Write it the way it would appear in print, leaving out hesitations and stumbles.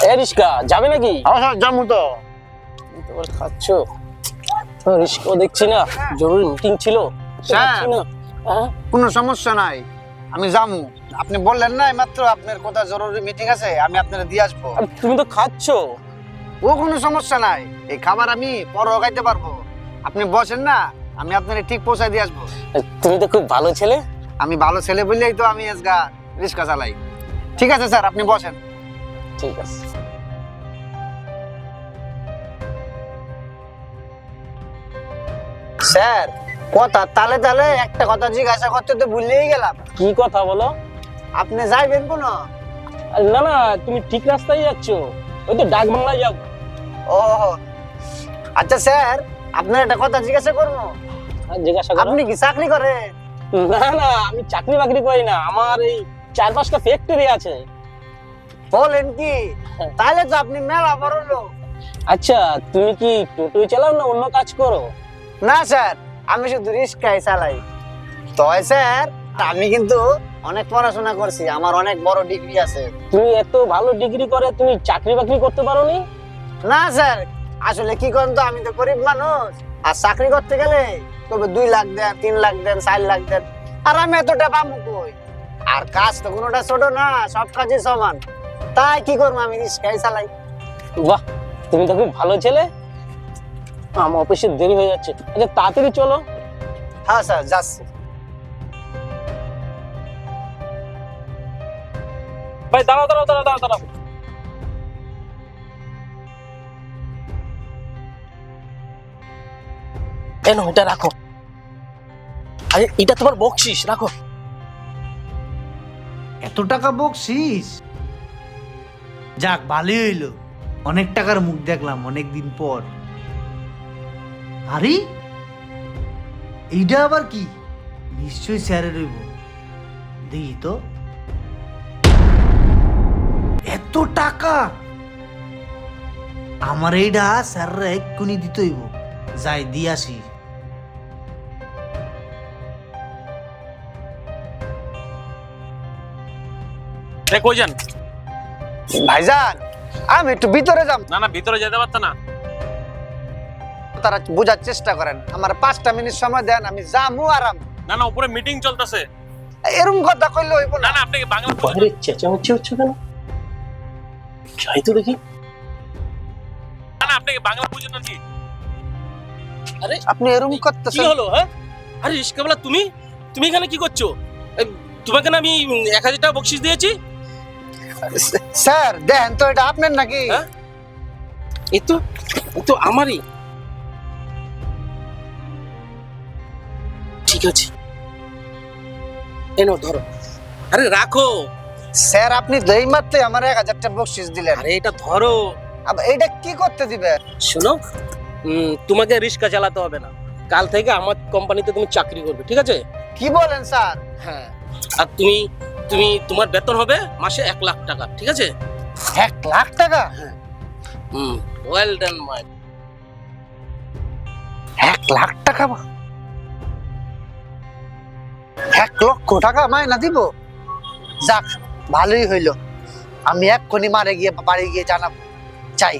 এ রিস্কা যাবে নাকি? স্যার যাবো তো। তোমার খাচ্ছ রিস্কাও দেখছি না, জরুরি মিটিং ছিল। স্যার। না হ্যাঁ কোনো সমস্যা নাই, আমি যাবো। আপনি বললেন না মাত্র আপনার কোথায় জরুরি মিটিং আছে, আমি আপনার দিয়ে আসবো। আর তুমি তো খাচ্ছ। ও কোনো সমস্যা নাই, এই খাবার আমি পরও খাইতে পারবো। আপনি বসেন না, আমি আপনার ঠিক পৌঁছায় দিয়ে আসবো। তুমি তো খুব ভালো ছেলে। আমি ভালো ছেলে বললেই তো আমি আজকা রিক্সা চালাই। ঠিক আছে স্যার, আপনি বসেন। ঠিক আছে। স্যার কথা তালে তালে একটা কথা জিজ্ঞাসা করতে তো ভুলেই গেলাম। কি কথা বলো? আপনি যাইবেন কোন? না না, তুমি ঠিক রাস্তায় যাচ্ছ, ওই তো ডাক বাংলায় যাও। ও আচ্ছা স্যার, আপনার একটা কথা জিজ্ঞাসা করবো। জিজ্ঞাসা করো। আপনি কি চাকরি করেন? না না, আমি চাকরি বাকরি করি না, আমার এই 4-5টা ফ্যাক্টরি আছে। বলেন কি? তাহলে তো আপনি মেলা বড় লোক। আচ্ছা, তুমি কি টোটোই চালাও না অন্য কাজ করো? না স্যার, আমি শুধু রিক্সাই চালাই। তো স্যার, আমি কিন্তু অনেক পড়াশোনা করছি, আমার অনেক বড় ডিগ্রি আছে। তুমি এত ভালো ডিগ্রি করে তুমি চাকরি বাকরি করতে পারোনি? না স্যার, আসলে কি করেন তো, আমি তো গরিব মানুষ, আর চাকরি করতে গেলে তবে 2 লাখ দেন, 3 লাখ দেন, 4 লাখ দেন, আর আমি এতটা পাবো কই? আর কাজ তো কোনোটা ছোট না, সব কাজই সমান। তাই কি করবো, আমি রিক্সাই চালাই। বাহ, তুমি তো খুব ভালো ছেলে। আমার অফিসে দেরি হয়ে যাচ্ছে, আচ্ছা তাড়াতাড়ি চলো। হ্যাঁ স্যার, যাচ্ছি। ভাই দাঁড়াও দাঁড়াও দাঁড়াও দাঁড়াও দাঁড়াও। কেন এটা রাখো, আরে এটা তোমার বকশিস, রাখো। এত টাকা বকশিস? যাক, ভালোই হইলো, অনেক টাকার মুখ দেখলাম অনেক দিন পর। আরে এইটা আবার কি? নিশ্চয়ই স্যারের হইব, দেখি তো। এত টাকা! আমার এইটা স্যাররা এক্ষুনি দিতে হইব, যাই দিয়ে আসি। কই যান? ভাইজান, আমি একটু ভিতরে যাব। না না, ভিতরে যেতে পারতো না। তারা বোঝার চেষ্টা করেন, আমার 5টা মিনিট সময় দেন, আমি যামু আরাম। না না, উপরে মিটিং চলতেছে। এরকম কথা কইলে হইব না না। না, আপনাকে বাংলা বাইরে চেঁচামেচি হচ্ছে কেন? যাই তো দেখি। না না, আপনাকে বাংলা বুঝেন নাকি? আরে আপনি এরকম কি করতেছেন? হলো? হ্যাঁ, আরে রিস্কাওয়ালা, তুমি তুমি এখানে কি করছো? তোমাকে না আমি 1000 টাকা বকশিস দিয়েছি। স্যার দেখেন তো, এটা আপনার নাকি? হ্যাঁ? এ তো আমারই। ঠিক আছে, এনো ধরো। আরে রাখো। স্যার আপনি তো এই মাত্র আমার 1000 টাকা বকশিশ দিলেন। আরে এটা ধরো। আবার এইটা কি করতে দিবে? শোনো, তোমাকে রিক্সা চালাতে হবে না, কাল থেকে আমার কোম্পানিতে তুমি চাকরি করবে, ঠিক আছে? কি বলেন স্যার? হ্যাঁ, আর তুমি তুমি তোমার বেতন হবে মাসে 1 লাখ টাকা, ঠিক আছে? 1 লাখ টাকা? ওয়েল ডান মাই। 1 লাখ টাকা? 1 লক্ষ টাকা মাইনা দিব? যাক, ভালোই হইলো। আমি এক্ষুনি বাড়ি গিয়ে জানাবো। চাই